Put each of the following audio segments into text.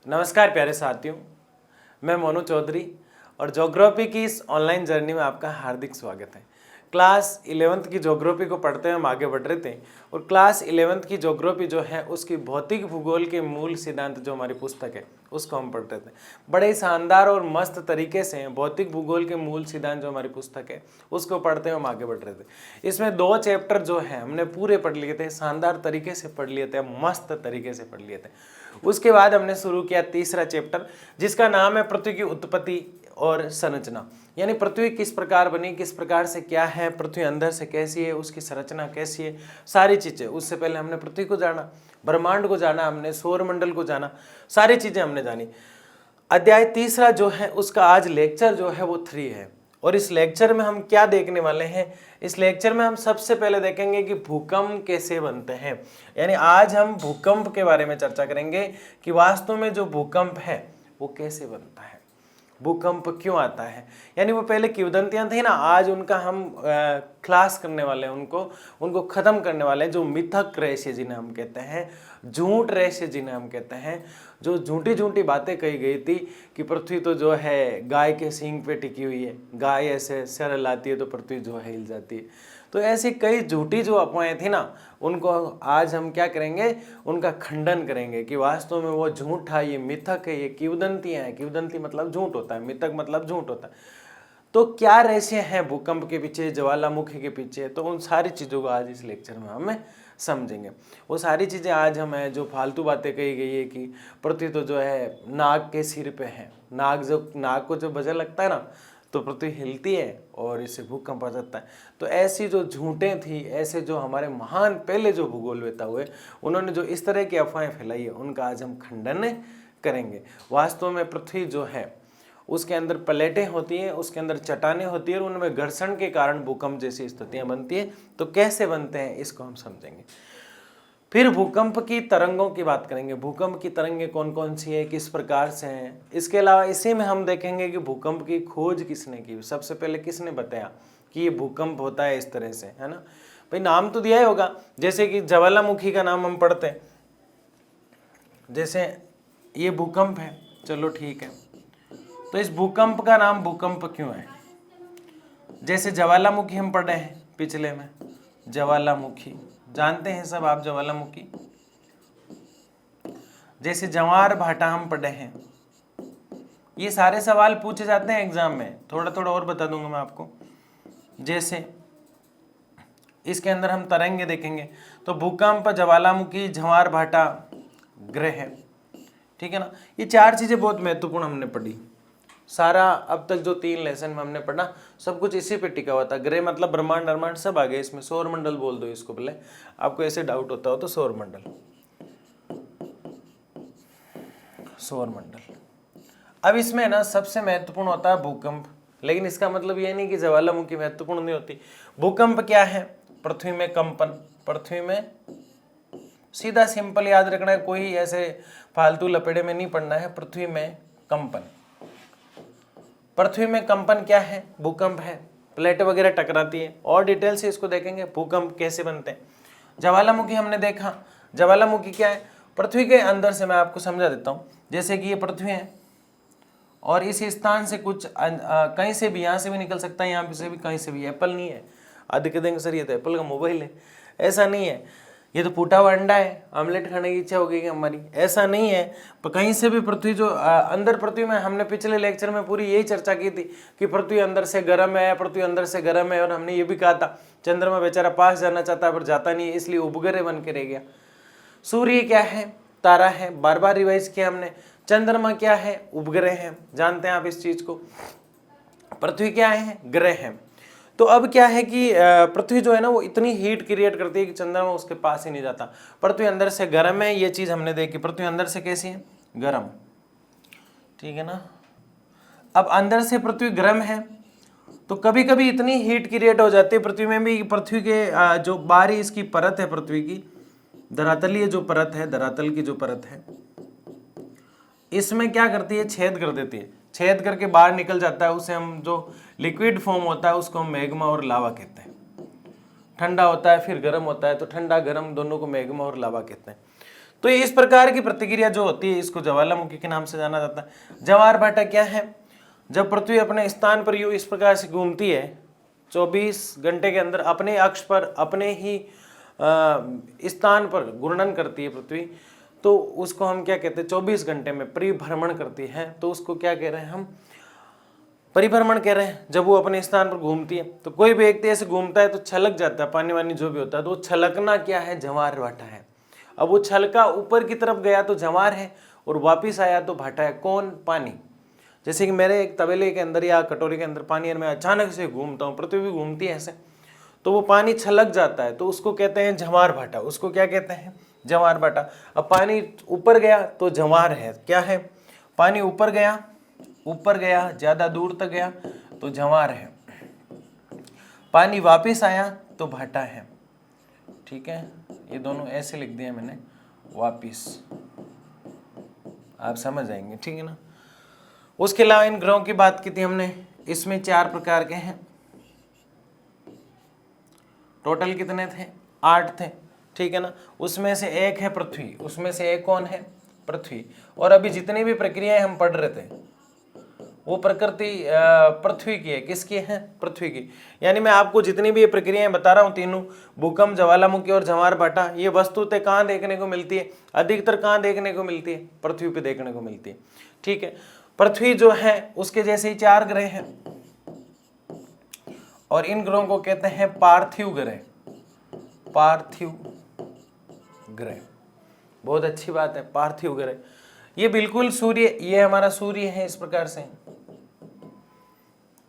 नमस्कार प्यारे साथियों, मैं मोनू चौधरी और ज्योग्राफी की इस ऑनलाइन जर्नी में आपका हार्दिक स्वागत है। क्लास 11th की ज्योग्राफी को पढ़ते हुए हम आगे बढ़ रहे थे और क्लास 11th की ज्योग्राफी जो है उसकी भौतिक भूगोल के मूल सिद्धांत जो हमारी पुस्तक है उसको हम पढ़ रहे थे। बड़े ही शानदार और मस्त तरीके से भौतिक भूगोल के मूल सिद्धांत जो हमारी पुस्तक है उसको पढ़ते हुए हम आगे बढ़ रहे थे। इसमें 2 चैप्टर जो है हमने पूरे पढ़ लिए थे, शानदार तरीके से पढ़ लिए थे, मस्त तरीके से पढ़ लिए थे। उसके बाद हमने शुरू किया तीसरा चैप्टर जिसका नाम है पृथ्वी की उत्पत्ति और संरचना, यानी पृथ्वी किस प्रकार बनी, किस प्रकार से क्या है, पृथ्वी अंदर से कैसी है, उसकी संरचना कैसी है, सारी चीजें। उससे पहले हमने पृथ्वी को जाना, ब्रह्मांड को जाना, हमने सौर मंडल को जाना, सारी चीजें हमने जानी। अध्याय तीसरा जो है उसका आज लेक्चर जो है वो 3 है और इस लेक्चर में हम क्या देखने वाले हैं। इस लेक्चर में हम सबसे पहले देखेंगे कि भूकंप कैसे बनते हैं, यानी आज हम भूकंप के बारे में चर्चा करेंगे कि वास्तव में जो भूकंप है वो कैसे बनता है, भूकंप क्यों आता है। यानी वो पहले किंवदंतियां थी ना, आज उनका हम क्लास करने वाले हैं, उनको खत्म करने वाले हैं। जो मिथक रहस्य जिन्हें हम कहते हैं, झूठ रहस्य जिन्हें हम कहते हैं, जो झूठी झूठी बातें कही गई थी कि पृथ्वी तो जो है गाय के सींग पे टिकी हुई है, गाय ऐसे सिर हिलाती है तो पृथ्वी जो है हिल जाती है। तो ऐसी कई झूठी जो अफवाहें थी ना, उनको आज हम क्या करेंगे, उनका खंडन करेंगे कि वास्तव में वो झूठ है, ये मिथक है, ये किंवदंतियां हैं। किंवदंती मतलब झूठ होता है, मिथक मतलब झूठ होता है। तो क्या रहस्य है भूकंप के पीछे, ज्वालामुखी के पीछे, तो उन सारी चीज़ों को आज इस लेक्चर में हमें समझेंगे। वो सारी चीज़ें आज हमें जो फालतू बातें कही गई है कि पृथ्वी तो जो है नाग के सिर पे है, नाग को जो बजा लगता है ना तो पृथ्वी हिलती है और इससे भूकंप आ जाता है। तो ऐसी जो झूठें थी, ऐसे जो हमारे महान पहले जो भूगोलवेता हुए उन्होंने जो इस तरह की अफवाहें फैलाई है उनका आज हम खंडन करेंगे। वास्तव में पृथ्वी जो है उसके अंदर प्लेटें होती हैं, उसके अंदर चट्टानें होती हैं और उनमें घर्षण के कारण भूकंप जैसी स्थितियां बनती है। तो कैसे बनते हैं इसको हम समझेंगे। फिर भूकंप की तरंगों की बात करेंगे, भूकंप की तरंगें कौन कौन सी है, किस प्रकार से हैं। इसके अलावा इसी में हम देखेंगे कि भूकंप की खोज किसने की, सबसे पहले किसने बताया कि ये भूकंप होता है इस तरह से, है ना। भाई नाम तो दिया ही होगा, जैसे कि ज्वालामुखी का नाम हम पढ़ते हैं, जैसे ये भूकंप है, चलो ठीक है। तो इस भूकंप का नाम भूकंप क्यों है। जैसे ज्वालामुखी हम पढ़े हैं पिछले में, ज्वालामुखी जानते हैं सब आप, ज्वालामुखी। जैसे जवार भाटा हम पढ़े हैं। ये सारे सवाल पूछे जाते हैं एग्जाम में, थोड़ा थोड़ा और बता दूंगा मैं आपको। जैसे इसके अंदर हम तरंगे देखेंगे तो भूकंप, ज्वालामुखी, जवार भाटा, ग्रह, ठीक है ना। ये 4 चीजें बहुत महत्वपूर्ण हमने पढ़ी। सारा अब तक जो 3 लेसन में हमने पढ़ा सब कुछ इसी पे टिका हुआ था। ग्रह मतलब ब्रह्मांड ब्रह्मांड सब आ गए इसमें। सौर मंडल बोल दो इसको, पहले आपको ऐसे डाउट होता हो तो सौर मंडल, सौर मंडल। अब इसमें ना सबसे महत्वपूर्ण होता है भूकंप, लेकिन इसका मतलब ये नहीं कि ज्वालामुखी महत्वपूर्ण नहीं होती। भूकंप क्या है, पृथ्वी में कंपन, पृथ्वी में सीधा सिंपल याद रखना है, कोई ऐसे फालतू लपेड़े में नहीं पढ़ना है। पृथ्वी में कंपन, पृथ्वी में कंपन क्या है, भूकंप है, प्लेट वगैरह टकराती है। और डिटेल से इसको देखेंगे भूकंप कैसे बनते हैं। ज्वालामुखी हमने देखा, ज्वालामुखी क्या है, पृथ्वी के अंदर से मैं आपको समझा देता हूँ। जैसे कि ये पृथ्वी है और इस स्थान से कुछ कहीं से भी, यहाँ से भी निकल सकता है, यहाँ से भी, कहीं से भी। एप्पल नहीं है, आधे कहेंगे सर ये तो एप्पल का मोबाइल है, ऐसा नहीं है। ये तो फूटा हुआ अंडा है, ऑमलेट खाने की इच्छा हो गई हमारी, ऐसा नहीं है। पर कहीं से भी पृथ्वी जो अंदर, पृथ्वी में हमने पिछले लेक्चर में पूरी यही चर्चा की थी कि पृथ्वी अंदर से गर्म है, पृथ्वी अंदर से गर्म है। और हमने ये भी कहा था चंद्रमा बेचारा पास जाना चाहता है पर जाता नहीं है, इसलिए उपग्रह बन के रह गया। सूर्य क्या है, तारा है, बार बार रिवाइज किया हमने। चंद्रमा क्या है, उपग्रह है, जानते हैं आप इस चीज को। पृथ्वी क्या है, ग्रह है। तो अब क्या है कि पृथ्वी जो है ना वो इतनी हीट क्रिएट करती है कि चंद्रमा उसके पास ही नहीं जाता। पृथ्वी अंदर से गर्म है, ये चीज हमने देखी। पृथ्वी अंदर से कैसी है, गर्म, ठीक है ना। अब अंदर से पृथ्वी गर्म है तो कभी कभी इतनी हीट क्रिएट हो जाती है पृथ्वी में भी, पृथ्वी के जो बाहरी इसकी परत है, पृथ्वी की धरातलीय जो परत है, धरातल की जो परत है, इसमें क्या करती है, छेद कर देती है। छेद करके बाहर निकल जाता है, उसे हम जो लिक्विड फॉर्म होता है उसको हम मैग्मा और लावा कहते हैं। ठंडा होता है फिर गर्म होता है, तो ठंडा गर्म दोनों को मैग्मा और लावा कहते हैं। तो इस प्रकार की प्रतिक्रिया जो होती है इसको ज्वालामुखी के नाम से जाना जाता है। ज्वार भाटा क्या है? जब पृथ्वी अपने स्थान पर यूं इस प्रकार से घूमती है 24 घंटे के अंदर अपने अक्ष पर अपने ही स्थान पर घूर्णन करती है पृथ्वी, तो उसको हम क्या कहते हैं? 24 घंटे में परिभ्रमण करती है, तो उसको क्या कह रहे हैं हम? परिभ्रमण कह रहे हैं। जब वो अपने स्थान पर घूमती है तो कोई भी व्यक्ति ऐसे घूमता है तो छलक जाता है, पानी वानी जो भी होता है, तो वो छलकना क्या है? ज्वार भाटा है। अब वो छलका ऊपर की तरफ गया तो ज्वार है और वापिस आया तो भाटा है। कौन? पानी। जैसे कि मेरे एक तबेले के अंदर या कटोरी के अंदर पानी है, मैं अचानक से घूमता हूँ, पृथ्वी भी घूमती है ऐसे, तो वो पानी छलक जाता है, तो उसको कहते हैं ज्वार भाटा। उसको क्या कहते हैं? ज्वार भाटा। अब पानी ऊपर गया तो ज्वार है। क्या है? पानी ऊपर गया ज्यादा दूर तक गया तो ज्वार है। पानी वापिस आया तो भाटा है। ठीक है, ये दोनों ऐसे लिख दिया मैंने, वापिस, आप समझ जाएंगे। ठीक है ना। उसके अलावा इन ग्रहों की बात की थी हमने, इसमें 4 प्रकार के हैं। टोटल कितने थे? 8 थे। ठीक है ना। उसमें से एक है पृथ्वी। उसमें से एक कौन है? पृथ्वी। और अभी जितनी भी प्रक्रियाएं हम पढ़ रहे थे वो प्रकृति पृथ्वी की है। किसकी है? पृथ्वी की। यानी मैं आपको जितनी भी ये प्रक्रियाएं बता रहा हूँ तीनों, भूकंप, ज्वालामुखी और ज्वार भाटा, ये वस्तुतः कहाँ देखने को मिलती है? अधिकतर कहाँ देखने को मिलती है? पृथ्वी पे देखने को मिलती है। ठीक है। पृथ्वी जो है उसके जैसे ही 4 ग्रह हैं और इन ग्रहों को कहते हैं पार्थिव ग्रह। पार्थिव ग्रह, बहुत अच्छी बात है, पार्थिव ग्रह। ये बिल्कुल सूर्य, ये हमारा सूर्य है इस प्रकार से,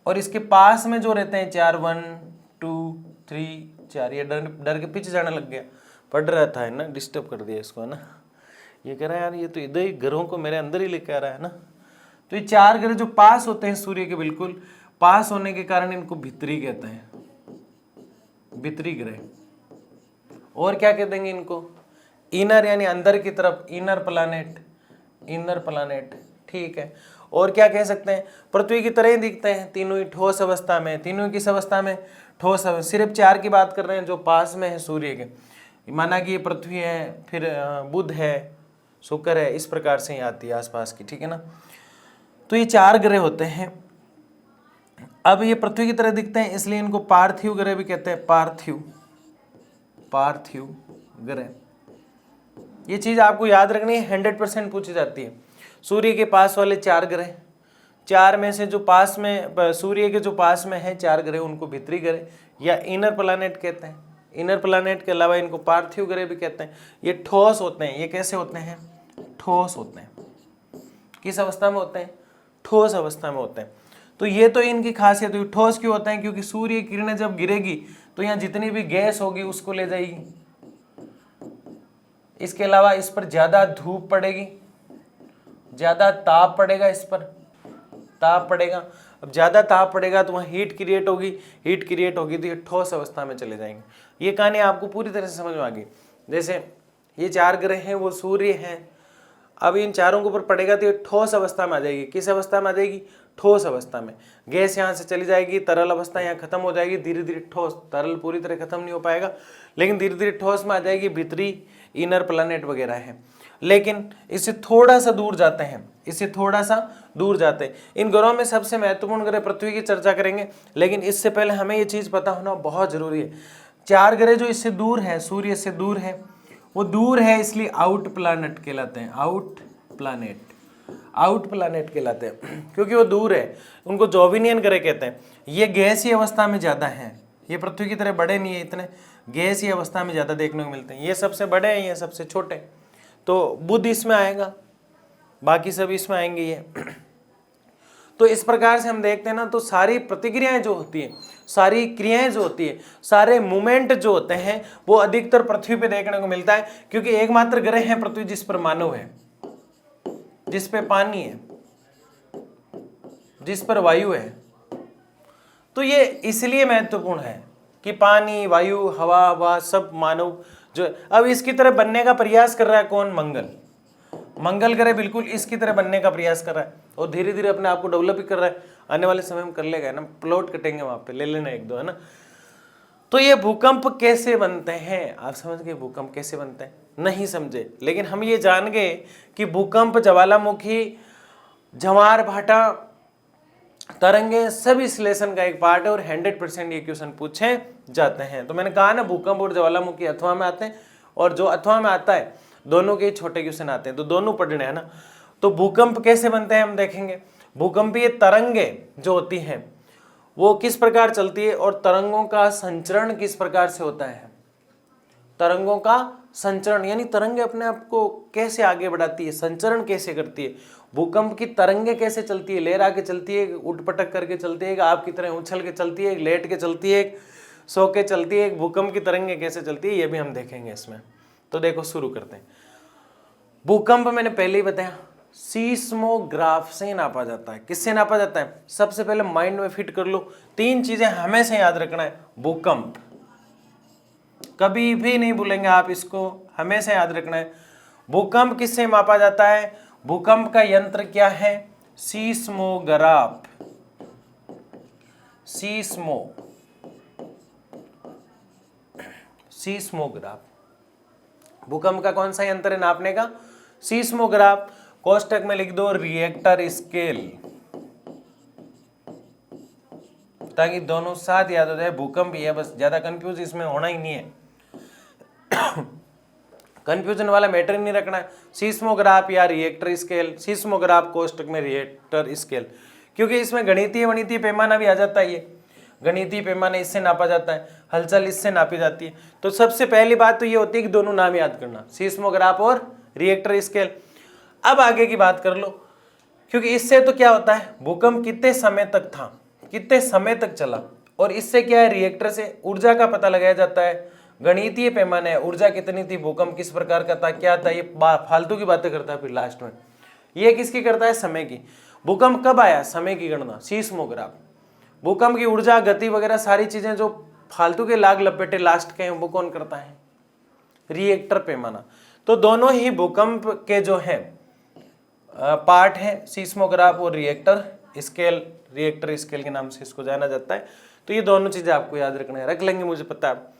और इसके पास में जो रहते हैं 4, 1 2 3 4, ये डर के पीछे जाने लग गया, पढ़ रहा था है ना, डिस्टर्ब कर दिया इसको है ना। ये कह रहा है यार ये तो इधर ही ग्रहों को मेरे अंदर ही लेकर आ रहा है ना। तो ये 4 ग्रह जो पास होते हैं सूर्य के बिल्कुल पास होने के कारण इनको भित्री कहते हैं, भित्री ग्रह। और क्या कह देंगे इनको? इनर, यानी अंदर की तरफ, इनर प्लानेट, इनर प्लानेट। ठीक है। और क्या कह सकते हैं? पृथ्वी की तरह ही दिखते हैं, तीनों ही ठोस अवस्था में, तीनों किस अवस्था में? ठोस अवस्था। सिर्फ 4 की बात कर रहे हैं जो पास में है सूर्य के, माना कि ये पृथ्वी है, फिर बुध है, शुक्र है, इस प्रकार से ही आती है आसपास की। ठीक है ना। तो ये 4 ग्रह होते हैं। अब ये पृथ्वी की तरह दिखते हैं इसलिए इनको पार्थिव ग्रह भी कहते हैं। पार्थिव, पार्थिव ग्रह। ये चीज आपको याद रखनी है, 100% पूछी जाती है। सूर्य के पास वाले 4 ग्रह, 4 में से जो पास में, सूर्य के जो पास में है 4 ग्रह, उनको भित्री ग्रह या इनर प्लैनेट कहते हैं। इनर प्लैनेट के अलावा इनको पार्थिव ग्रह भी कहते हैं। ये ठोस होते हैं। ये कैसे होते हैं? ठोस होते हैं। किस अवस्था में होते हैं? ठोस अवस्था में होते हैं। तो ये तो इनकी खासियत हुई। ठोस क्यों होते हैं? क्योंकि सूर्य की किरणें जब गिरेगी तो यहाँ जितनी भी गैस होगी उसको ले जाएगी। इसके अलावा इस पर ज्यादा धूप पड़ेगी, ज्यादा ताप पड़ेगा, इस पर ताप पड़ेगा। अब ज्यादा ताप पड़ेगा तो वहाँ हीट क्रिएट होगी, हीट क्रिएट होगी तो ये ठोस अवस्था में चले जाएंगे। ये कहानी आपको पूरी तरह से समझ में आ गई। जैसे ये 4 ग्रह हैं, वो सूर्य हैं, अब इन चारों के ऊपर पड़ेगा तो ये ठोस अवस्था में आ जाएगी। किस अवस्था में आ जाएगी? ठोस अवस्था में। गैस यहाँ से चली जाएगी, तरल अवस्था यहाँ खत्म हो जाएगी, धीरे धीरे ठोस, तरल पूरी तरह खत्म नहीं हो पाएगा लेकिन धीरे धीरे ठोस में आ जाएगी। भीतरी इनर प्लैनेट वगैरह है, लेकिन इससे थोड़ा सा दूर जाते हैं, इससे थोड़ा सा दूर जाते हैं। इन ग्रहों में सबसे महत्वपूर्ण ग्रह पृथ्वी की चर्चा करेंगे, लेकिन इससे पहले हमें ये चीज पता होना बहुत जरूरी है। 4 ग्रह जो इससे दूर है, सूर्य से दूर है, वो दूर है इसलिए आउट प्लैनेट कहलाते हैं। आउट प्लैनेट, आउट प्लैनेट कहलाते हैं क्योंकि वो दूर है। उनको जोविनियन ग्रह कहते हैं। ये गैसीय अवस्था में ज्यादा है, ये पृथ्वी की तरह बड़े नहीं है इतने, गैसीय अवस्था में ज्यादा देखने को मिलते हैं। ये सबसे बड़े हैं, ये सबसे छोटे, तो बुध इसमें आएगा, बाकी सब इसमें आएंगे ये। तो इस प्रकार से हम देखते हैं ना, तो सारी प्रतिक्रियाएं जो होती है, सारी क्रियाएं जो होती है, सारे मूवमेंट जो होते हैं वो अधिकतर पृथ्वी पे देखने को मिलता है, क्योंकि एकमात्र ग्रह है पृथ्वी जिस पर मानव है, जिस पे पानी है, जिस पर वायु है। तो ये इसलिए महत्वपूर्ण है कि पानी, वायु, हवा, वह सब मानव जो। अब इसकी तरह बनने का प्रयास कर रहा है कौन? मंगल। मंगल ग्रह बिल्कुल इसकी तरह बनने का प्रयास कर रहा है और धीरे धीरे अपने आप को डेवलप भी कर रहा है। आने वाले समय में कर लेगा ना, प्लॉट कटेंगे वहां पे, ले लेना 1-2 है ना। तो ये भूकंप कैसे बनते हैं, आप समझ गए भूकंप कैसे बनते हैं? नहीं समझे, लेकिन हम ये जान गए कि भूकंप, ज्वालामुखी, ज्वार भाटा, तरंगे सब इस लेसन का एक पार्ट है और 100% ये क्वेश्चन पूछे जाते हैं। तो मैंने कहा ना, भूकंप और ज्वालामुखी अथवा में आते हैं, और जो अथवा में आता है दोनों के छोटे क्वेश्चन आते हैं, तो दोनों पढ़ने हैं ना। तो भूकंप कैसे बनते हैं हम देखेंगे। भूकंपीय तरंगे जो होती हैं वो किस प्रकार चलती है, और तरंगों का संचरण किस प्रकार से होता है। तरंगों का संचरण यानी तरंगे अपने आप को कैसे आगे बढ़ाती है, संचरण कैसे करती है। भूकंप की तरंगे कैसे चलती है, लहरा के चलती है, उठ पटक करके चलती है, आप की तरह उछल के चलती है, लेट के चलती है, सो के चलती है। भूकंप की तरंगे कैसे चलती है ये भी हम देखेंगे इसमें। तो देखो शुरू करते हैं। भूकंप मैंने पहले ही बताया सीस्मोग्राफ से नापा जाता है। किससे नापा जाता है? सबसे पहले माइंड में फिट कर लो, 3 चीजें हमेशा याद रखना है। भूकंप, कभी भी नहीं भूलेंगे आप इसको, हमेशा याद रखना है। भूकंप किससे मापा जाता है? भूकंप का यंत्र क्या है? सीस्मोग्राफ। सीस्मोग्राफ भूकंप का कौन सा यंत्र है नापने का? सीस्मोग्राफ। कोष्टक में लिख दो रिएक्टर स्केल, ताकि दोनों साथ याद हो जाए। भूकंप ही है, बस ज्यादा कंफ्यूज इसमें होना ही नहीं है। कंफ्यूजन वाला मैटर नहीं रखना है। सीस्मोग्राफ या रिएक्टर स्केल, सीस्मोग्राफ कोष्टक में रिएक्टर स्केल, क्योंकि इसमें गणितीय पैमाना भी आ जाता है। ये गणितीय पैमाना इससे नापा जाता है, हलचल इससे नापी जाती है। तो सबसे पहली बात तो ये होती है कि दोनों नाम याद करना, सीस्मोग्राफ और रिएक्टर स्केल। अब आगे की बात कर लो, क्योंकि इससे तो क्या होता है, भूकंप कितने समय तक था, कितने समय तक चला, और इससे क्या है, रिएक्टर से ऊर्जा का पता लगाया जाता है। गणितीय पैमाने है, ऊर्जा कितनी थी, भूकंप किस प्रकार का था, क्या था, ये फालतू की बातें करता है फिर लास्ट में। ये किसकी करता है? समय की। भूकंप कब आया, समय की गणना सीस्मोग्राफ। भूकंप की ऊर्जा, गति वगैरह सारी चीजें जो फालतू के लाग लपेटे लास्ट के हैं, वो कौन करता है? रिएक्टर पैमाना। तो दोनों ही भूकंप के जो है पार्ट है, सीस्मोग्राफ और रिएक्टर स्केल। रिएक्टर स्केल के नाम से इसको जाना जाता है। तो ये दोनों चीजें आपको याद रखना है, रख लेंगे, मुझे पता है।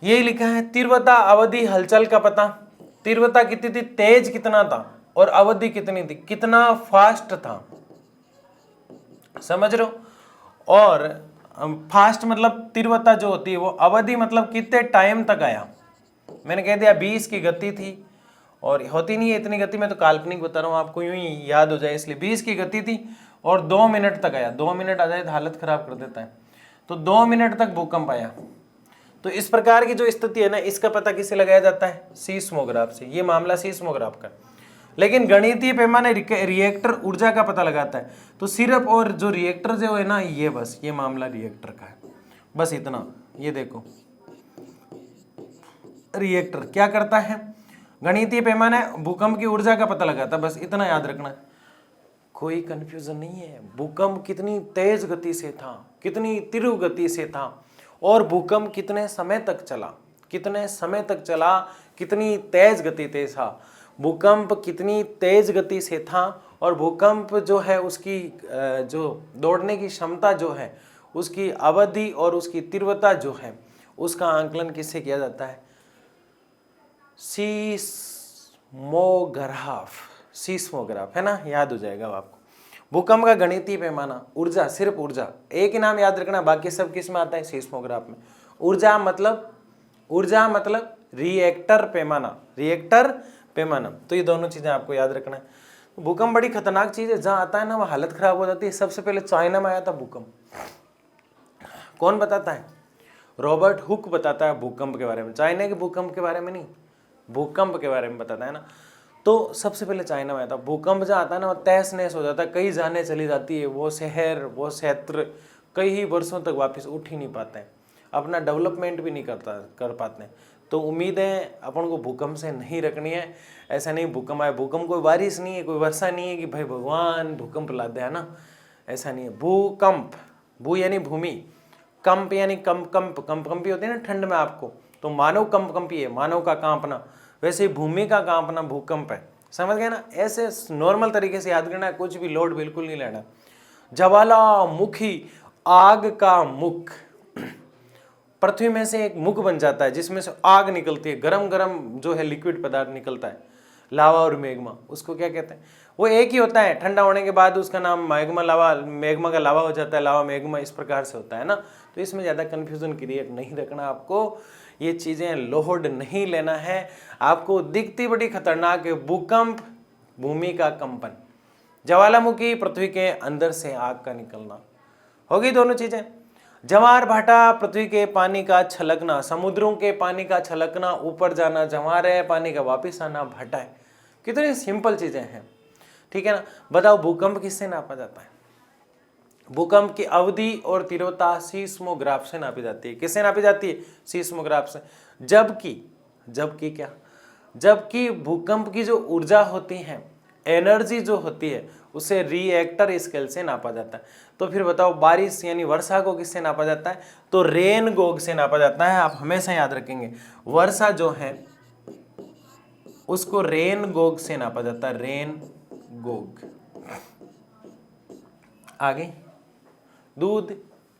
यही लिखा है तीव्रता, अवधि, हलचल का पता। तीव्रता कितनी थी, तेज कितना था, और अवधि कितनी थी, कितना फास्ट था, समझ रहे हो। और फास्ट मतलब तीव्रता जो होती है वो, अवधि मतलब कितने टाइम तक आया। मैंने कह दिया 20 की गति थी, और होती नहीं है इतनी गति, मैं तो काल्पनिक बता रहा हूँ आपको, यूं ही याद हो जाए इसलिए। 20 की गति थी और 2 मिनट तक आया। 2 मिनट आ जाए तो हालत खराब कर देता है। तो 2 मिनट तक भूकंप आया। तो इस प्रकार की जो स्थिति है ना, इसका पता किससे लगाया जाता है? सीस्मोग्राफ से। ये मामला सीस्मोग्राफ का। लेकिन गणितीय पैमाने रिएक्टर ऊर्जा का पता लगाता है। तो सिर्फ और जो रिएक्टर जो है ना, ये बस ये मामला रिएक्टर का है, बस इतना। ये देखो रिएक्टर क्या करता है, गणितीय पैमाने भूकंप की ऊर्जा का पता लगाता है, बस इतना याद रखना है, कोई कंफ्यूजन नहीं है। भूकंप कितनी तेज गति से था, कितनी तीव्र गति से था, और भूकंप कितने समय तक चला, कितने समय तक चला, कितनी तेज गति से था, भूकंप कितनी तेज गति से था, और भूकंप जो है उसकी जो दौड़ने की क्षमता जो है, उसकी अवधि और उसकी तीव्रता जो है, उसका आंकलन किससे किया जाता है? सीस्मोग्राफ। सीस्मोग्राफ है ना, याद हो जाएगा आपको। भूकंप का गणितीय पैमाना, ऊर्जा, सिर्फ ऊर्जा, एक ही नाम याद रखना, बाकी सब किस में आता है? सीस्मोग्राफ में। ऊर्जा मतलब रिएक्टर पैमाना, रिएक्टर पैमाना। तो ये दोनों चीजें आपको याद रखना है। भूकंप बड़ी खतरनाक चीज है, जहां आता है ना वह हालत खराब हो जाती है। सबसे पहले चाइना में आया था भूकंप, कौन बताता है? रॉबर्ट हुक बताता है भूकंप के बारे में। चाइना के भूकंप के बारे में नहीं, भूकंप के बारे में बताता है ना। तो सबसे पहले चाइना में आया था भूकंप। जहाँ आता है ना वो तहस नहस हो जाता है, कई जाने चली जाती है, वो शहर वो क्षेत्र कई वर्षों तक वापस उठ ही नहीं पाते हैं, अपना डेवलपमेंट भी नहीं कर पाते हैं। तो उम्मीदें अपन को भूकंप से नहीं रखनी है। ऐसा नहीं भूकंप आए, भूकंप कोई बारिश नहीं है, कोई वर्षा नहीं है कि भाई भगवान भूकंप ला दे, है ना, ऐसा नहीं है। भूकंप, भू यानी भूमि, कंप यानी कंपी होती है ना ठंड में आपको, तो मानव कंपी है, मानव का कांपना, वैसे ही भूमि का कांपना भूकंप है। समझ गए ना? ऐसे नॉर्मल तरीके से याद करना है, कुछ भी लोड बिल्कुल नहीं लेना। ज्वालामुखी, आग का मुख, पृथ्वी में से एक मुख बन जाता है जिसमें से आग निकलती है, गरम गरम जो है लिक्विड पदार्थ निकलता है, लावा और मैग्मा, उसको क्या कहते हैं? वो एक ही होता है, ठंडा होने के बाद उसका नाम मैग्मा लावा, मैग्मा का लावा हो जाता है, लावा मैग्मा, इस प्रकार से होता है ना। तो इसमें ज़्यादा कन्फ्यूजन क्रिएट नहीं रखना आपको, ये चीज़ें लोड नहीं लेना है आपको। दिखती बड़ी खतरनाक है, भूकंप, भूमि का कंपन, ज्वालामुखी, पृथ्वी के अंदर से आग का निकलना, होगी दोनों चीजें। जवार भाटा, पृथ्वी के पानी का छलकना, समुद्रों के पानी का छलकना, ऊपर जाना जवार है, पानी का वापिस आना भाटा है। कितनी सिंपल चीजें हैं, ठीक है ना। बताओ भूकंप किससे नापा जाता है? भूकंप की अवधि और तीव्रता सीस्मोग्राफ से नापी जाती है। किससे नापी जाती है? सीस्मोग्राफ से। जबकि भूकंप की जो ऊर्जा होती है, एनर्जी जो होती है, उसे रिएक्टर स्केल से नापा जाता है। तो फिर बताओ बारिश यानी वर्षा को किससे नापा जाता है? तो रेन गोग से नापा जाता है। आप हमेशा याद रखेंगे, वर्षा जो है उसको रेन गोग से नापा जाता है, रेन गोग। आगे दूध,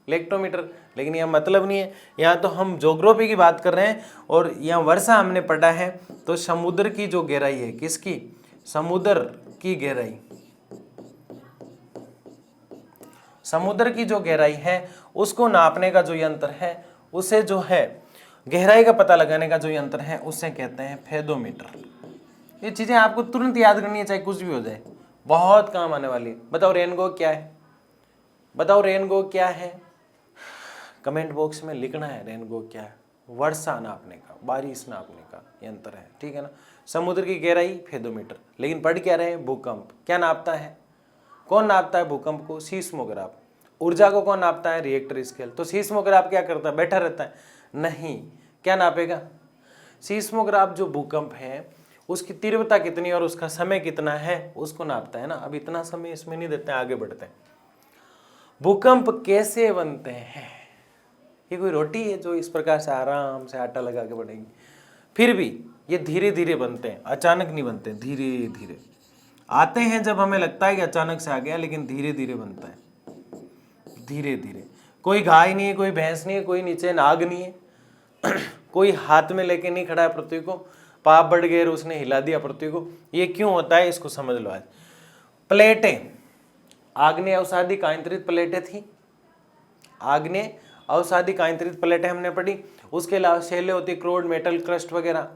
इलेक्ट्रोमीटर, लेकिन यह मतलब नहीं है, यहाँ तो हम ज्योग्राफी की बात कर रहे हैं। और यहाँ वर्षा हमने पढ़ा है, तो समुद्र की जो गहराई है, किसकी? समुद्र की गहराई, समुद्र की जो गहराई है उसको नापने का जो यंत्र है, उसे जो है गहराई का पता लगाने का जो यंत्र है, उसे कहते हैं फेदोमीटर। ये चीजें आपको तुरंत याद करनी है, चाहे कुछ भी हो जाए, बहुत काम आने वाली है। बताओ रेनगो क्या है? बताओ रेनगो क्या है? कमेंट बॉक्स में लिखना है रेनगो क्या है। वर्षा नापने का, बारिश नापने का यंत्र है, ठीक है ना। समुद्र की गहराई फेदोमीटर, लेकिन पढ़ क्या रहे? भूकंप क्या नापता है? कौन नापता है भूकंप को? सीस्मोग्राफ। ऊर्जा को कौन नापता है? Richter scale. तो सीस्मोग्राफ क्या करता है? बैठा रहता है? नहीं, क्या नापेगा? सीस्मोग्राफ जो भूकंप है उसकी तीव्रता कितनी और उसका समय कितना है उसको नापता है ना। अब इतना समय इसमें नहीं देते हैं, आगे बढ़ते हैं। भूकंप कैसे बनते हैं? ये कोई रोटी है जो इस प्रकार से आराम से आटा लगा के बनेगी? फिर भी ये धीरे धीरे बनते हैं, अचानक नहीं बनते, धीरे धीरे आते हैं। जब हमें लगता है कि अचानक से आ गया, लेकिन धीरे धीरे बनता है, धीरे धीरे। कोई गाय नहीं है, कोई भैंस नहीं है, कोई नीचे नाग नहीं है, कोई हाथ में लेके नहीं खड़ा है पृथ्वी को, पाप बढ़ गए और उसने हिला दिया पृथ्वी को। ये क्यों होता है इसको समझ लो आज। प्लेटें, आग्नेय अवसादिक आंतरिक प्लेटें थी, आग्नेय अवसादिक आंतरिक प्लेटें हमने पढ़ी। उसके अलावा शैलें होती है, क्रोड, मेटल, क्रस्ट वगैरह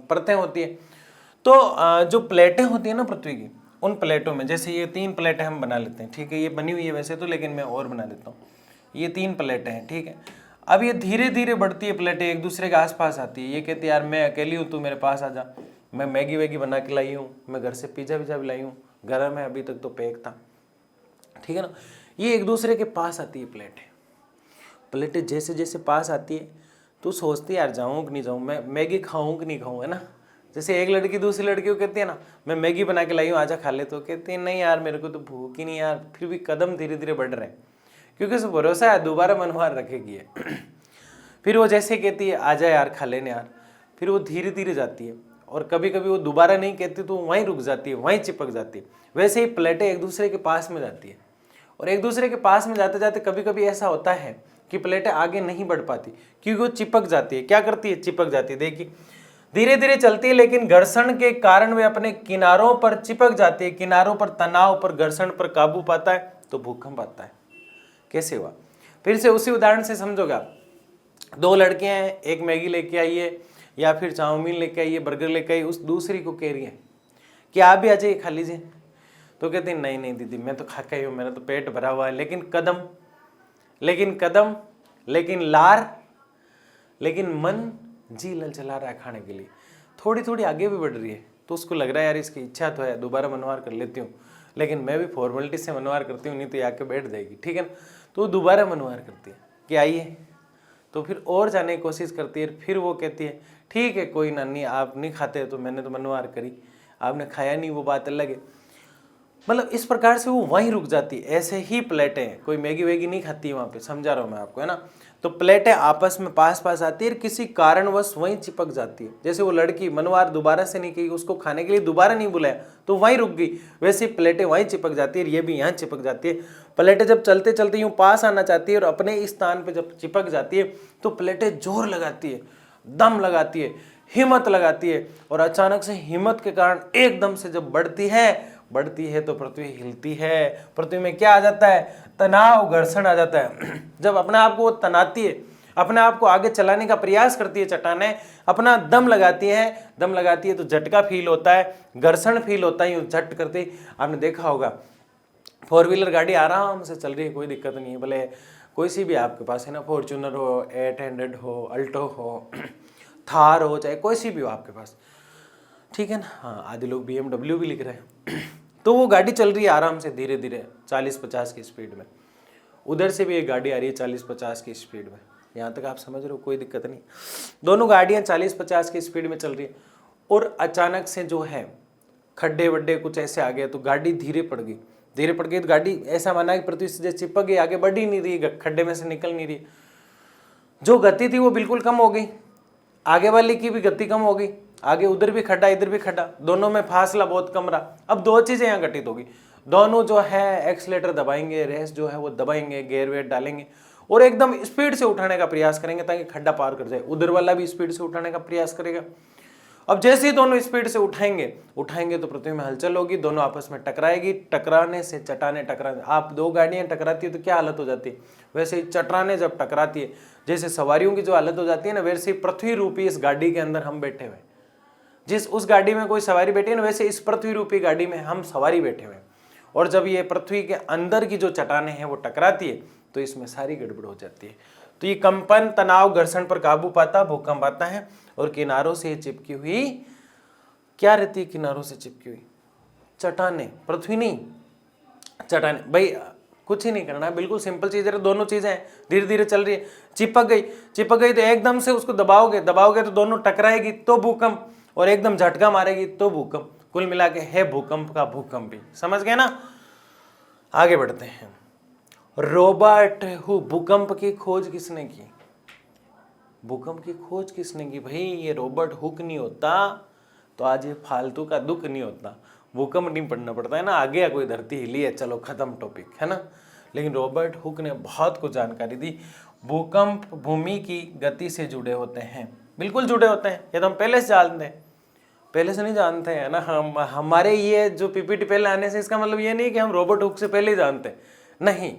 परतें होती है। तो जो प्लेटें होती है ना पृथ्वी की, उन प्लेटों में, जैसे ये 3 प्लेटें हम बना लेते हैं, ठीक है, ये बनी हुई है वैसे तो, लेकिन मैं और बना देता हूँ। ये 3 प्लेटें हैं, ठीक है। अब ये धीरे धीरे बढ़ती है प्लेटें, एक दूसरे के आसपास आती है। ये कहती है यार मैं अकेली हूँ, तू मेरे पास आ जा, मैं मैगी वैगी बना के लाई हूँ, मैं घर से पिज्जा विज्जा भी लाई हूँ, गर्म है अभी तक तो पैक था, ठीक है ना। ये एक दूसरे के पास आती है प्लेटें। प्लेटें जैसे जैसे पास आती है तो सोचती है यार जाऊँ कि नहीं जाऊँ, मैं मैगी खाऊँ कि नहीं खाऊँ, है ना। जैसे एक लड़की दूसरी लड़की को कहती है ना मैं मैगी बना के लाई हूँ आजा खा ले, तो कहती है नहीं यार मेरे को तो भूख ही नहीं यार। फिर भी कदम धीरे धीरे बढ़ रहे हैं क्योंकि उसे भरोसा है दोबारा मनवार रखेगी है। फिर वो जैसे कहती है आजा यार खा लेने यार, फिर वो धीरे धीरे जाती है और कभी कभी वो दोबारा नहीं कहती तो वहीं रुक जाती है, वहीं चिपक जाती है। वैसे ही प्लेटें एक दूसरे के पास में जाती है और एक दूसरे के पास में जाते जाते कभी कभी ऐसा होता है कि प्लेटें आगे नहीं बढ़ पाती क्योंकि वो चिपक जाती है। क्या करती है? चिपक जाती है। देखिए धीरे धीरे चलती है लेकिन घर्षण के कारण वे अपने किनारों पर चिपक जाती है। किनारों पर तनाव पर, घर्षण पर काबू पाता है तो भूकंप आता है। कैसे हुआ? फिर से उसी उदाहरण से समझोगे आप। 2 लड़कियां हैं, एक मैगी लेके आई है या फिर चाउमीन लेके आई है, बर्गर लेके आई, उस दूसरी को कह रही है कि आप भी आ जाइए खा लीजिए। तो कहती है नहीं नहीं दीदी मैं तो खा के आई हूँ, मेरा तो पेट भरा हुआ है। लेकिन कदम, लेकिन लार, लेकिन मन जी ललचला रहा है खाने के लिए, थोड़ी थोड़ी आगे भी बढ़ रही है। तो उसको लग रहा है यार इसकी इच्छा तो है, दोबारा मनवार कर लेती हूँ, लेकिन मैं भी फॉर्मेलिटी से मनवार करती हूँ, नहीं तो ये आके बैठ जाएगी, ठीक है ना। तो दोबारा मनवार करती है कि आइए, तो फिर और जाने की कोशिश करती है। फिर वो कहती है ठीक है कोई ना, नहीं आप नहीं खाते तो मैंने तो मनवार करी, आपने खाया नहीं वो बात अलग है। मतलब इस प्रकार से वो वहीं रुक जाती है। ऐसे ही प्लेटें, कोई मैगी वैगी नहीं खाती है वहाँ पे, समझा रहा हूँ मैं आपको, है ना। तो प्लेटें आपस में पास पास आती है, किसी कारणवश वहीं चिपक जाती है। जैसे वो लड़की मनवार दोबारा से नहीं गई, उसको खाने के लिए दोबारा नहीं बुलाया तो वहीं रुक गई, वैसे ही प्लेटें वहीं चिपक जाती है, ये भी यहाँ चिपक जाती है। प्लेटें जब चलते चलते यूं पास आना चाहती है और अपने इस स्थान पर जब चिपक जाती है तो प्लेटें जोर लगाती है, दम लगाती है, हिम्मत लगाती है, और अचानक से हिम्मत के कारण एकदम से जब बढ़ती है तो पृथ्वी हिलती है। पृथ्वी में क्या आ जाता है? तनाव, घर्षण आ जाता है। जब अपने आप को वो तनाती है, अपने आप को आगे चलाने का प्रयास करती है, चट्टानें अपना दम लगाती है तो झटका फील होता है, घर्षण फील होता है, यूं झट करते। आपने देखा होगा 4 व्हीलर गाड़ी आराम से चल रही है, कोई दिक्कत नहीं है, भले कोई सी भी आपके पास है ना, फॉर्च्यूनर हो, 800 हो, अल्टो हो, थार हो, चाहे कोई सी भी हो आपके पास, ठीक है ना। हाँ, आधे लोग BMW भी लिख रहे हैं। तो वो गाड़ी चल रही है आराम से, धीरे धीरे 40-50 की स्पीड में। उधर से भी एक गाड़ी आ रही है 40-50 की स्पीड में। यहाँ तक आप समझ रहे हो, कोई दिक्कत नहीं। दोनों गाड़ियाँ 40-50 की स्पीड में चल रही है और अचानक से जो है खड्डे वड्डे कुछ ऐसे आ गए तो गाड़ी धीरे पड़ गई तो गाड़ी ऐसा माना कि पृथ्वी से चिपक गई, आगे बढ़ ही नहीं रही, खड्डे में से निकल नहीं रही। जो गति थी वो बिल्कुल कम हो गई, आगे वाले की भी गति कम हो गई, आगे उधर भी खड्डा इधर भी खड्डा, दोनों में फासला बहुत कम रहा। अब दो चीजें यहाँ घटित होगी, दोनों जो है एक्सीलेटर दबाएंगे, रेस जो है वो दबाएंगे, गियर वेयर डालेंगे और एकदम स्पीड से उठाने का प्रयास करेंगे ताकि खड्डा पार कर जाए। उधर वाला भी स्पीड से उठाने का प्रयास करेगा। अब जैसे ही दोनों स्पीड से उठाएंगे तो पृथ्वी में हलचल होगी, दोनों आपस में टकराएगी, टकराने से चट्टाने टकराने, आप दो गाड़ियां टकराती है तो क्या हालत हो जाती है, वैसे ही चट्टाने जब टकराती है, जैसे सवारियों की जो हालत हो जाती है ना, वैसे ही पृथ्वी रूपी इस गाड़ी के अंदर हम बैठे हुए, जिस उस गाड़ी में कोई सवारी बैठी है ना, वैसे इस पृथ्वी रूपी गाड़ी में हम सवारी बैठे हुए हैं। और जब ये पृथ्वी के अंदर की जो चट्टानें हैं वो टकराती है तो इसमें सारी गड़बड़ हो जाती है। तो ये कंपन, तनाव, घर्षण पर काबू पाता, भूकंप आता है। और किनारों से चिपकी हुई क्या रहती है? किनारों से चिपकी हुई चट्टानें, पृथ्वी नहीं, चट्टानें। भाई कुछ ही नहीं करना है, बिल्कुल सिंपल चीज है, दोनों चीजें हैं, धीरे धीरे चल रही है, चिपक गई तो एकदम से उसको दबाओगे तो दोनों टकराएगी तो भूकंप, और एकदम झटका मारेगी तो भूकंप। कुल मिला के है भूकंप का भूकंप भी, समझ गए ना। आगे बढ़ते हैं। रॉबर्ट हुक, भूकंप की खोज किसने की? भूकंप की खोज किसने की? भाई ये रॉबर्ट हुक नहीं होता तो आज ये फालतू का दुख नहीं होता, भूकंप नहीं पड़ना पड़ता है ना, आगे या कोई धरती हिली है, चलो खत्म टॉपिक, है ना। लेकिन रॉबर्ट हुक ने बहुत कुछ जानकारी दी। भूकंप भूमि की गति से जुड़े होते हैं, बिल्कुल जुड़े होते हैं, ये तो हम पहले से जानते हैं, पहले से नहीं जानते हैं ना हम। हमारे ये जो पीपीटी पहले आने से इसका मतलब ये नहीं कि हम रॉबर्ट हुक से पहले ही जानते हैं, नहीं।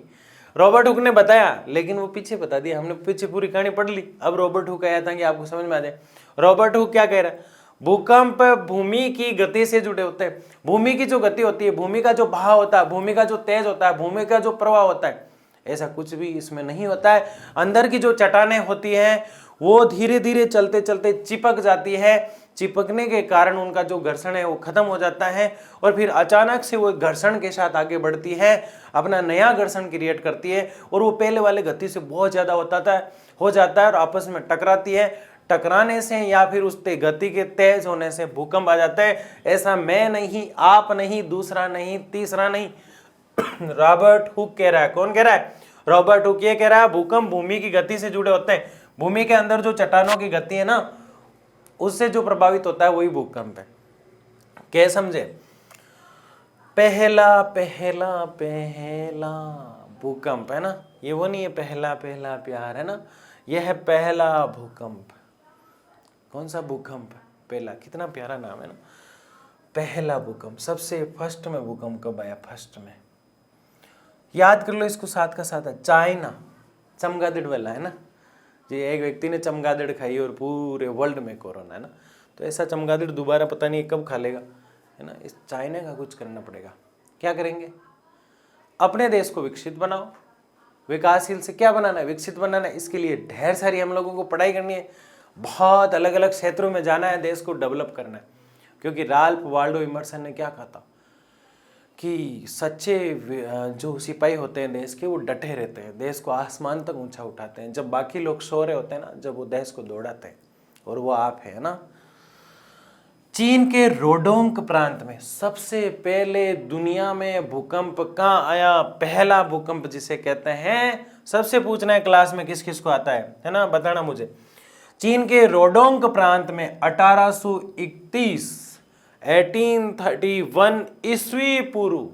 रॉबर्ट हुक ने बताया लेकिन वो पीछे बता दिया, हमने पीछे पूरी कहानी पढ़ ली। अब रॉबर्ट हुक आया था कि आपको समझ में आ जाए। रॉबर्ट हुक क्या कह रहा है? भूकंप भूमि की गति से जुड़े होते हैं। भूमि की जो गति होती है, भूमि का जो बहाव होता है, भूमि का जो तेज होता है, भूमि का जो प्रवाह होता है, ऐसा कुछ भी इसमें नहीं होता है। अंदर की जो चट्टानें होती हैं वो धीरे धीरे चलते चलते चिपक जाती है, चिपकने के कारण उनका जो घर्षण है वो खत्म हो जाता है और फिर अचानक से वो घर्षण के साथ आगे बढ़ती है, अपना नया घर्षण क्रिएट करती है और वो पहले वाले गति से बहुत ज्यादा हो जाता है और आपस में टकराती है। टकराने से या फिर उस गति के तेज होने से भूकंप आ जाता है। ऐसा मैं नहीं, आप नहीं, दूसरा नहीं, तीसरा नहीं, रॉबर्ट हुक कह रहा है। कौन कह रहा है? रॉबर्ट हुक ये कह रहा है भूकंप भूमि की गति से जुड़े होते हैं। भूमि के अंदर जो चट्टानों की गति है ना, उससे जो प्रभावित होता है वही भूकंप है। क्या समझे? पहला पहला पहला भूकंप है ना, ये वो नहीं है पहला पहला प्यार, है ना, यह है पहला भूकंप। कौन सा भूकंप? पहला, कितना प्यारा नाम है ना, पहला भूकंप। सबसे फर्स्ट में भूकंप कब आया? फर्स्ट में। याद कर लो इसको साथ का साथ। चाइना, चमगादड़ वाला, है ना, जी एक व्यक्ति ने चमगादड़ खाई और पूरे वर्ल्ड में कोरोना, है ना। तो ऐसा चमगादड़ दोबारा पता नहीं कब खा लेगा, है ना। इस चाइना का कुछ करना पड़ेगा। क्या करेंगे? अपने देश को विकसित बनाओ। विकासशील से क्या बनाना है? विकसित बनाना है। इसके लिए ढेर सारी हम लोगों को पढ़ाई करनी है, बहुत अलग अलग क्षेत्रों में जाना है, देश को डेवलप करना है। क्योंकि राल्फ वाल्डो इमर्सन ने क्या कहा था कि सच्चे जो सिपाही होते हैं देश के, वो डटे रहते हैं, देश को आसमान तक ऊंचा उठाते हैं। जब बाकी लोग सो रहे होते हैं ना, जब वो देश को दौड़ाते हैं, और वो आप है ना। चीन के रोडोंग प्रांत में सबसे पहले दुनिया में भूकंप कहाँ आया? पहला भूकंप जिसे कहते हैं सबसे पूछना है क्लास में किस किस को आता है ना, बताना मुझे। चीन के रोडोंग प्रांत में 1831 1831 ईस्वी पूर्व,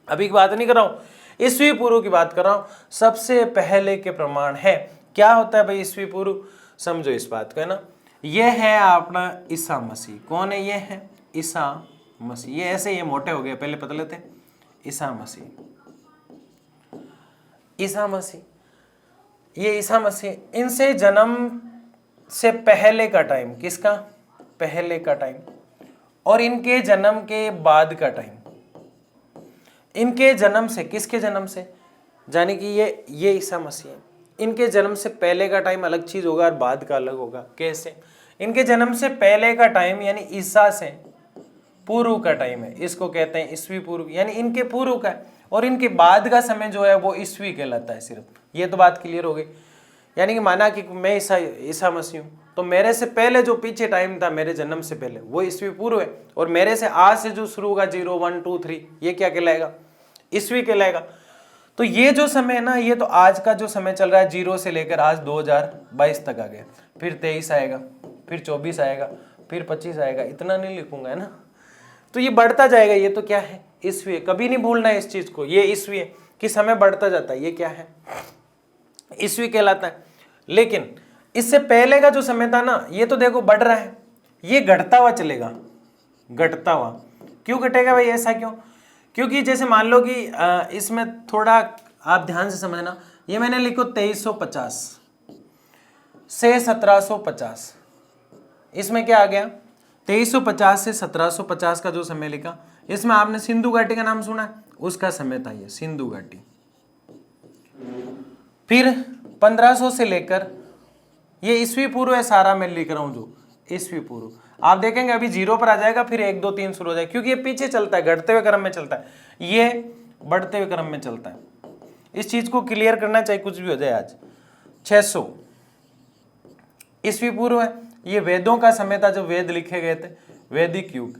अभी की बात नहीं कर रहा हूं, ईस्वी पूर्व की बात कर रहा हूं, सबसे पहले के प्रमाण है। क्या होता है भाई ईस्वी पूर्व, समझो इस बात को है ना। ये है अपना ईसा मसीह। कौन है? ये है ईसा मसीह। ये ऐसे ये मोटे हो गए, पहले पता लेते हैं। ईसा मसीह, ईसा मसीह, ये ईसा मसीह, इनसे जन्म से पहले का टाइम, किसका? पहले का टाइम, और इनके जन्म के बाद का टाइम। इनके जन्म से, किसके जन्म से? यानी कि ये ईसा मसीह है। इनके जन्म से पहले का टाइम अलग चीज होगा और बाद का अलग होगा। कैसे? इनके जन्म से पहले का टाइम यानी ईसा से पूर्व का टाइम है, इसको कहते हैं ईस्वी पूर्व, यानी इनके पूर्व का है। और इनके बाद का समय जो है वो ईस्वी कहलाता है सिर्फ। ये तो बात क्लियर हो गई। यानी कि माना कि मैं ईसा मसीह हूँ, तो मेरे से पहले जो पीछे टाइम था मेरे जन्म से पहले, वो ईस्वी पूर्व है। और मेरे से आज से जो शुरू होगा 0 1 2 3, ये क्या कहलाएगा? ईस्वी कहलाएगा। तो ये जो समय है ना, ये तो आज का जो समय चल रहा है 0 से लेकर आज 2022 तक आ गया। फिर 23 आएगा, फिर 24 आएगा, फिर 25 आएगा। इतना नहीं लिखूंगा है ना, तो ये बढ़ता जाएगा। ये तो क्या है? ईस्वी है। कभी नहीं भूलना है इस चीज को, ये ईस्वी है कि समय बढ़ता जाता है। ये क्या है? ईस्वी कहलाता है। लेकिन इससे पहले का जो समय था ना, ये तो देखो बढ़ रहा है, ये घटता हुआ चलेगा, घटता हुआ। क्यों घटेगा भाई? ऐसा क्यों? क्योंकि जैसे मान लो कि इसमें थोड़ा आप ध्यान से समझना, ये मैंने लिखो 2350 से 1750, इसमें क्या आ गया? 2350 से 1750 का जो समय लिखा, इसमें आपने सिंधु घाटी का नाम सुना है, उसका समय था ये सिंधु घाटी। फिर 1500 से लेकर, ये ईस्वी पूर्व है सारा मैं लिख रहा हूं जो ईस्वी पूर्व। आप देखेंगे अभी 0 पर आ जाएगा, फिर 1 2 3 शुरू हो जाएगा, क्योंकि ये पीछे चलता है, घटते हुए क्रम में चलता है, ये बढ़ते हुए क्रम में चलता है। इस चीज को क्लियर करना चाहे कुछ भी हो जाए। आज 600 ईस्वी पूर्व है, ये वेदों का समय था, जो वेद लिखे गए थे, वैदिक युग।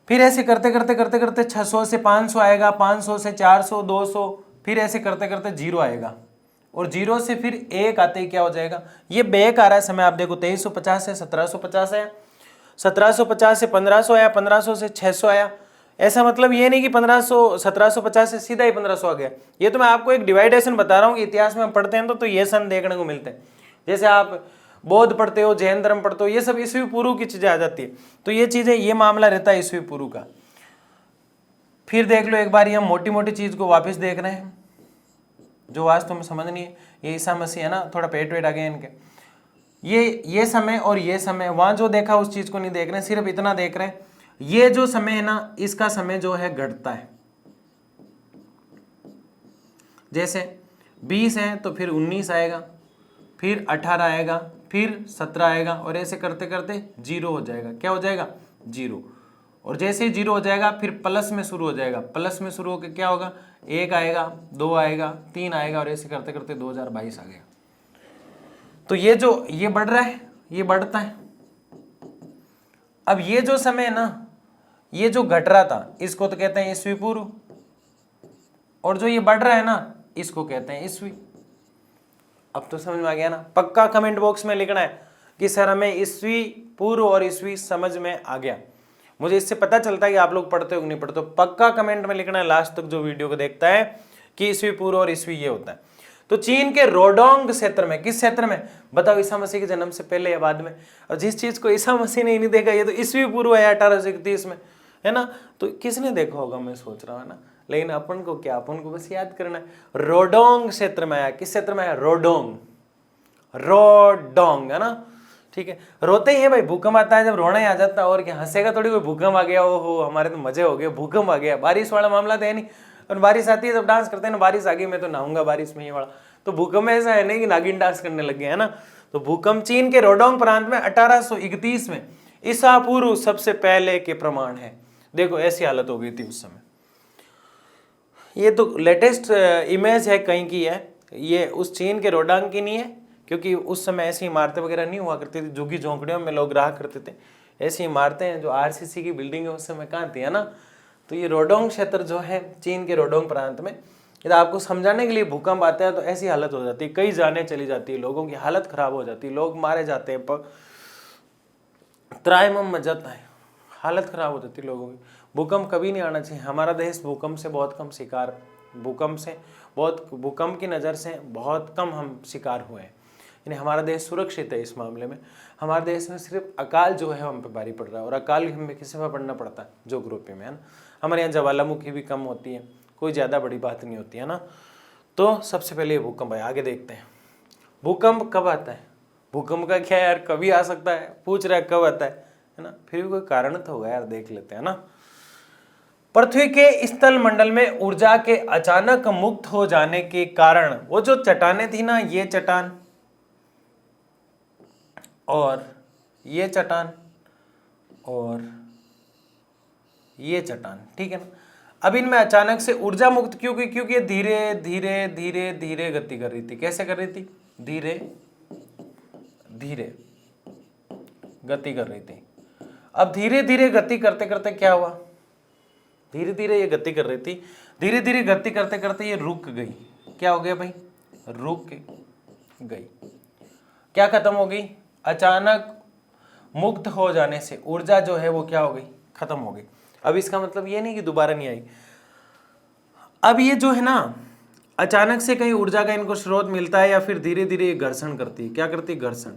फिर ऐसे करते करते करते करते 600 से 500 आएगा, 500 से 400 200, फिर ऐसे करते करते 0 आएगा, और 0 से फिर 1 आते ही क्या हो जाएगा? ये बैक आ रहा है समय। आप देखो 2350 से 1750 आया, 1750 से 1500 आया, 1500 से 600 आया। ऐसा मतलब ये नहीं कि 1750 से सीधा ही 1500 आ गया। ये तो मैं आपको एक डिवाइडेशन बता रहा हूँ कि इतिहास में पढ़ते हैं तो ये सन देखने को मिलते हैं। जैसे आप बौद्ध पढ़ते हो, जैन धर्म पढ़ते हो, ये सब ईस्वी पूर्व की चीजें आ जाती है। तो ये चीजें, ये मामला रहता है ईस्वी पूर्व का। फिर देख लो एक बार, ये हम मोटी मोटी चीज को वापस देख रहे हैं जो वास्तव में समझ नहीं है। ये ईसा मसीह है ना, थोड़ा पेट वेट आ गया इनके। ये समय और ये समय, वहां जो देखा उस चीज को नहीं देख रहे, सिर्फ इतना देख रहे हैं। ये जो समय है ना, इसका समय जो है घटता है। जैसे 20 है तो फिर 19 आएगा, फिर 18 आएगा, फिर 17 आएगा, और ऐसे करते करते 0 हो जाएगा। क्या हो जाएगा? 0। और जैसे ही 0 हो जाएगा फिर प्लस में शुरू हो जाएगा। प्लस में शुरू होकर क्या होगा? 1 आएगा, 2 आएगा, 3 आएगा, और ऐसे करते करते 2022 आ गया। तो ये जो ये बढ़ रहा है, ये बढ़ता है। अब ये जो समय है ना, ये जो घट रहा था, इसको तो कहते हैं ईस्वी पूर्व, और जो ये बढ़ रहा है ना, इसको कहते हैं ईस्वी। अब तो समझ में आ गया ना? पक्का कमेंट बॉक्स में लिखना है कि सर हमें ईस्वी पूर्व और ईस्वी समझ में आ गया। मुझे इससे पता चलता है कि आप लोग पढ़ते हो कि नहीं पढ़ते हो। पक्का कमेंट में लिखना है लास्ट तक जो वीडियो को देखता है कि ईस्वी पूर्व और ईस्वी ये होता है। तो चीन के रोडोंग क्षेत्र में, किस क्षेत्र में बताओ? ईसा मसीह के जन्म से पहले या बाद में? और जिस चीज को ईसा मसीह ने ही नहीं देखा, ये तो ईस्वी पूर्व है 1831 में, है ना? तो किसने देखा होगा मैं सोच रहा हूँ ना। लेकिन अपन को क्या, अपन को बस याद करना है। रोडोंग क्षेत्र में आया। किस क्षेत्र में आया? रोडोंग, रोडोंग, है ना? ठीक है। रोते ही है भाई, भूकंप आता है जब रोना ही आ जाता है, और क्या हंसेगा थोड़ी कोई? भूकंप आ गया, ओहो हमारे तो मजे हो गए, भूकंप आ गया। बारिश वाला मामला तो है नहीं, और बारिश आती है जब डांस करते हैं ना, बारिश आ गई मैं तो नहाऊंगा बारिश में, ये वाला। तो भूकंप ऐसा है नहीं कि नागिन डांस करने लग गए, है ना? तो भूकंप चीन के रोडोंग प्रांत में 1831 में ईसा पूर्व सबसे पहले के प्रमाण है। देखो ऐसी हालत हो गई थी उस समय। ये तो लेटेस्ट इमेज है, कहीं की है, ये उस चीन के रोडोंग की नहीं है, क्योंकि उस समय ऐसी इमारतें वगैरह नहीं हुआ करती थी, झुग्गी झोंपड़ियों में लोग रहा करते थे। ऐसी इमारतें हैं जो आरसीसी की बिल्डिंग है उस समय कहाँ थी, है ना? तो ये रोडोंग क्षेत्र जो है चीन के रोडोंग प्रांत में, यदि आपको समझाने के लिए भूकंप आता है तो ऐसी हालत हो जाती है, कई जानें चली जाती है, लोगों की हालत खराब हो जाती है, लोग मारे जाते हैं, त्राहिमाम मच जाता है, हालत खराब हो जाती है लोगों की। भूकंप कभी नहीं आना चाहिए। हमारा देश भूकंप से बहुत कम शिकार, भूकंप की नज़र से बहुत कम हम शिकार हुए हैं, यानी हमारा देश सुरक्षित है इस मामले में। हमारे देश में सिर्फ अकाल जो है हम पे भारी पड़ रहा है, और अकाल हमें किसी में पड़ना पड़ता है, ज्योग्राफी में, है ना। हमारे यहाँ ज्वालामुखी भी कम होती है, कोई ज़्यादा बड़ी बात नहीं होती है ना। तो सबसे पहले ये भूकंप है, आगे देखते हैं भूकंप कब आता है। भूकंप का क्या यार, कभी आ सकता है, पूछ रहा है कब आता है ना, फिर भी कोई कारण तो होगा यार, देख लेते हैं ना। पृथ्वी के स्थल मंडल में ऊर्जा के अचानक मुक्त हो जाने के कारण, वो जो चट्टानें थी ना, ये चट्टान और ये चट्टान और ये चट्टान, ठीक है ना। अब इनमें अचानक से ऊर्जा मुक्त क्यों हुई? क्योंकि ये धीरे धीरे धीरे धीरे गति कर रही थी। कैसे कर रही थी? धीरे धीरे गति कर रही थी। अब धीरे धीरे गति करते करते क्या हुआ? धीरे धीरे ये गति कर रही थी, धीरे धीरे गति करते करते ये रुक गई। क्या हो गया भाई? रुक गई। क्या खत्म हो गई? अचानक मुक्त हो जाने से ऊर्जा जो है वो क्या हो गई? खत्म हो गई। अब इसका मतलब ये नहीं कि दोबारा नहीं आई। अब ये जो है ना, अचानक से कहीं ऊर्जा का इनको स्रोत मिलता है या फिर धीरे धीरे घर्षण करती है। क्या करती है? घर्षण।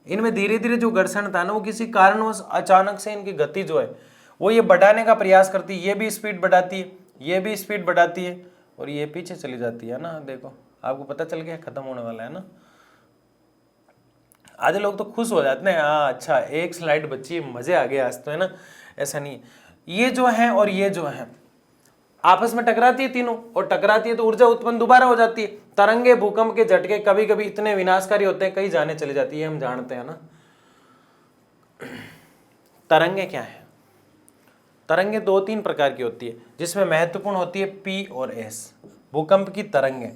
इनमें धीरे धीरे जो घर्षण था ना, वो किसी कारणवश अचानक से इनकी गति जो है वो ये बढ़ाने का प्रयास करती है। ये भी स्पीड बढ़ाती है, ये भी स्पीड बढ़ाती है, और ये पीछे चली जाती है ना। देखो, आपको पता चल गया खत्म होने वाला है ना। आधे लोग तो खुश हो जाते हैं, हाँ अच्छा एक स्लाइड बची है, मजे आ गए आज तो, है ना। ऐसा नहीं है। ये जो है और ये जो है आपस में टकराती है तीनों, और टकराती है तो ऊर्जा उत्पन्न दोबारा हो जाती है। तरंगे, भूकंप के झटके कभी कभी इतने विनाशकारी होते हैं, कई जाने चली जाती है, हम जानते हैं ना। तरंगे क्या है? तरंगे 2-3 प्रकार की होती है, जिसमें महत्वपूर्ण होती है पी और एस, भूकंप की तरंगे।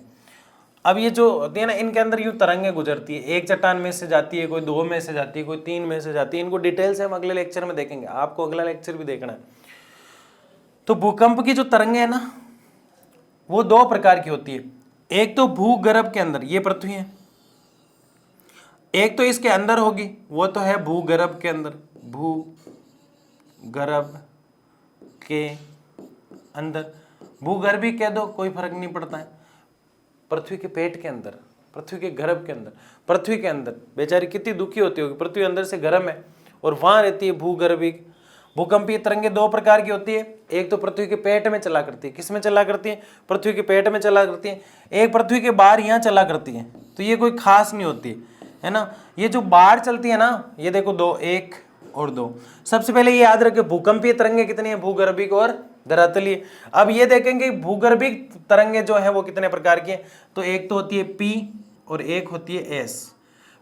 अब ये जो होती है ना, इनके अंदर यूं तरंगे गुजरती है, एक चट्टान में से जाती है, कोई 2 में से जाती है, कोई 3 में से जाती है। इनको डिटेल से हम अगले लेक्चर में देखेंगे, आपको अगला लेक्चर भी देखना है। तो भूकंप की जो तरंगे है ना, वो 2 प्रकार की होती है। एक तो भूगर्भ के अंदर, ये पृथ्वी है, एक तो इसके अंदर होगी, वो तो है भूगर्भ के अंदर, भूगर्भ के अंदर, भूगर्भी कह दो कोई फर्क नहीं पड़ता है। पृथ्वी के पेट के अंदर, पृथ्वी के गर्भ के अंदर, पृथ्वी के अंदर बेचारी कितनी दुखी होती होगी, पृथ्वी अंदर से गर्म है और वहां रहती है भूगर्भिक। भूकंपीय तरंगे 2 प्रकार की होती है, एक तो पृथ्वी के पेट में चला करती है। किस में चला करती है? पृथ्वी के पेट में चला करती है। एक पृथ्वी के बाहर यहाँ चला करती है, तो ये कोई खास नहीं होती है ना। ये जो बाहर चलती है ना, ये देखो 2, 1 और 2। सबसे पहले ये याद रखे भूकंपीय तरंगे कितनी है? भूगर्भिक और धरातलीय। अब ये देखेंगे भूगर्भिक तरंगे जो है वो कितने प्रकार की है। तो एक तो होती है पी और एक होती है एस।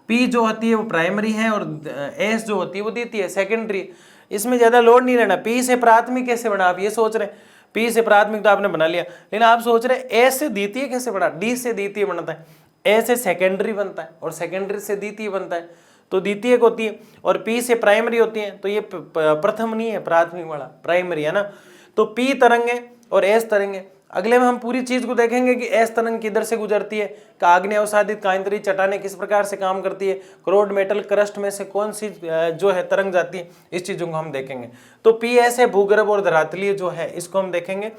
पी जो होती है वो प्राइमरी है, और एस जो होती है वो देती है सेकेंडरी। इसमें ज्यादा लोड नहीं लेना। पी से प्राथमिक कैसे बना? आप ये सोच रहे हैं पी से प्राथमिक तो आपने बना लिया, लेकिन आप सोच रहे एस से द्वितीय कैसे बना? डी से द्वितीय बनता है, ए से सेकेंडरी बनता है, और सेकेंडरी से द्वितीय बनता है, तो द्वितीयक होती है। और पी से प्राइमरी होती है, तो ये प्रथम नहीं है, प्राथमिक वाला प्राइमरी है ना। तो पी तरंगे और एस तरंगे। अगले में हम पूरी चीज को देखेंगे कि एस तरंग किधर से गुजरती है, आग्नेय अवसादित कांतरी चट्टानें किस प्रकार से काम करती है, क्रोड मेटल क्रस्ट में से कौन सी जो है तरंग जाती है, इस चीजों को हम देखेंगे। तो पी एस है भूगर्भ और धरातलीय जो है, इसको हम देखेंगे।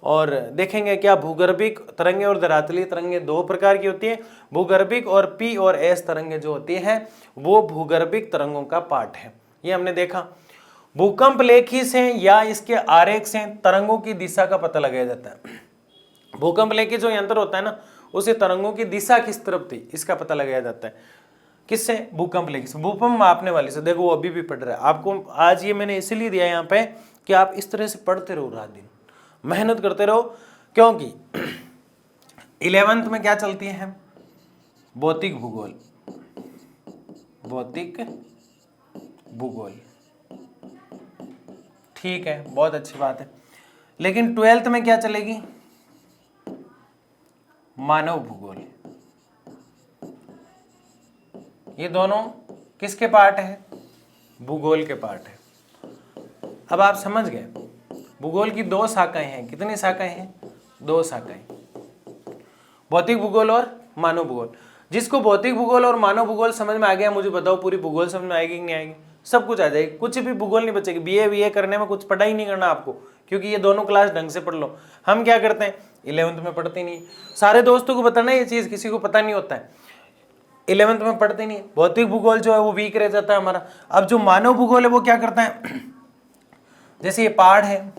और देखेंगे क्या भूगर्भिक तरंगे और धरातलीय तरंगे 2 प्रकार की होती है। भूगर्भिक और पी और एस तरंगे जो होती है वो भूगर्भिक तरंगों का पार्ट है, ये हमने देखा। भूकंप लेखी से या इसके आरेख से तरंगों की दिशा का पता लगाया जाता है। भूकंप लेखी जो यंत्र होता है ना, उसे तरंगों की दिशा किस तरफ थी इसका पता लगाया जाता है। किससे? भूकंप लेखी से, भूकंप मापने वाले से। देखो वो अभी भी पढ़ रहा है, आपको आज ये मैंने इसीलिए दिया यहाँ पे कि आप इस तरह से पढ़ते रहो, रात दिन मेहनत करते रहो, क्योंकि 11th में क्या चलती है? भौतिक भूगोल, भौतिक भूगोल, ठीक है, बहुत अच्छी बात है। लेकिन 12th में क्या चलेगी? मानव भूगोल। ये दोनों किसके पार्ट है? भूगोल के पार्ट है। अब आप समझ गए, भूगोल की 2 शाखाएं हैं। कितनी शाखाएं हैं? 2 शाखाएं। भौतिक भूगोल और मानव भूगोल। जिसको भौतिक भूगोल और मानव भूगोल समझ में आ गया, मुझे बताओ पूरी भूगोल समझ में आएगी कि नहीं आएगी? सब कुछ आ जाएगी, कुछ भी भूगोल नहीं बचेगी। बीए करने में कुछ पढ़ा ही नहीं करना आपको, क्योंकि ये दोनों क्लास ढंग से पढ़ लो। हम क्या करते हैं, 11th में पढ़ते नहीं, सारे दोस्तों को बताना ये चीज, किसी को पता नहीं होता है, 11th में पढ़ते नहीं। भौतिक भूगोल जो है वो वीक रह जाता है हमारा। अब जो मानव भूगोल है वो क्या करता है, जैसे ये पहाड़ है,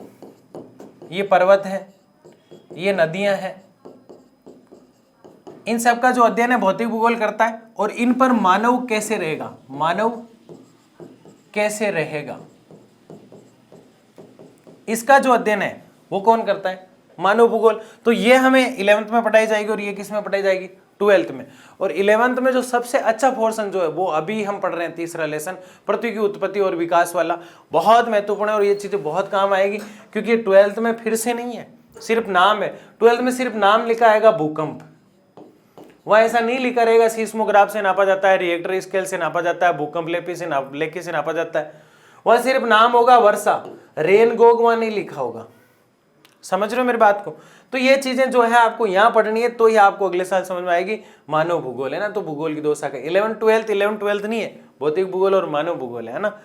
ये पर्वत है, ये नदियां हैं, इन सब का जो अध्ययन है भौतिक भूगोल करता है। और इन पर मानव कैसे रहेगा, मानव कैसे रहेगा, इसका जो अध्ययन है वो कौन करता है, मानव भूगोल। तो ये हमें 11th में पढ़ाई जाएगी और ये किस में पढ़ाई जाएगी, 12th में। और 11th में जो सबसे अच्छा पोर्शन जो है वो अभी हम पढ़ रहे हैं, तीसरा लेसन, पृथ्वी की उत्पत्ति और विकास वाला, बहुत महत्वपूर्ण है और ये चीजें बहुत काम आएगी, क्योंकि 12th में फिर से नहीं है, सिर्फ नाम है। 12th में सिर्फ नाम लिखा आएगा भूकंप, वह ऐसा नहीं लिखा रहेगा सीस्मोग्राफ से नापा जाता है, रिएक्टर स्केल से नापा जाता है, भूकंप लेखी से नापा जाता है। वह सिर्फ नाम होगा वर्षा, रेन गोग वहां नहीं लिखा होगा। समझ रहे हो मेरी बात को? तो ये चीजें जो है आपको यहाँ पढ़नी है, तो ये आपको अगले साल समझ में आएगी। मानव भूगोल है ना, तो भूगोल की 2 शाखा, 11th 12th नहीं है, भौतिक भूगोल और मानव भूगोल है ना।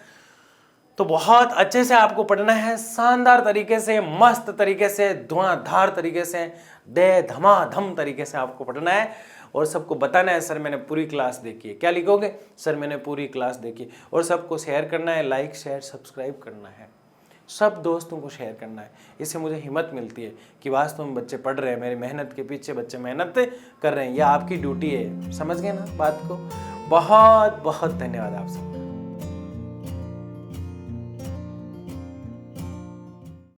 तो बहुत अच्छे से आपको पढ़ना है, शानदार तरीके से, मस्त तरीके से, धुआंधार तरीके से, दे धमाधम तरीके से आपको पढ़ना है और सबको बताना है, सर मैंने पूरी क्लास देखी है। क्या लिखोगे, सर मैंने पूरी क्लास देखी। और सबको शेयर करना है, लाइक शेयर सब्सक्राइब करना है, सब दोस्तों को शेयर करना है। इससे मुझे हिम्मत मिलती है कि वास्तव में बच्चे पढ़ रहे हैं, मेरी मेहनत के पीछे बच्चे मेहनत कर रहे हैं, यह आपकी ड्यूटी है। समझ गए ना बात को? बहुत बहुत धन्यवाद आप सब।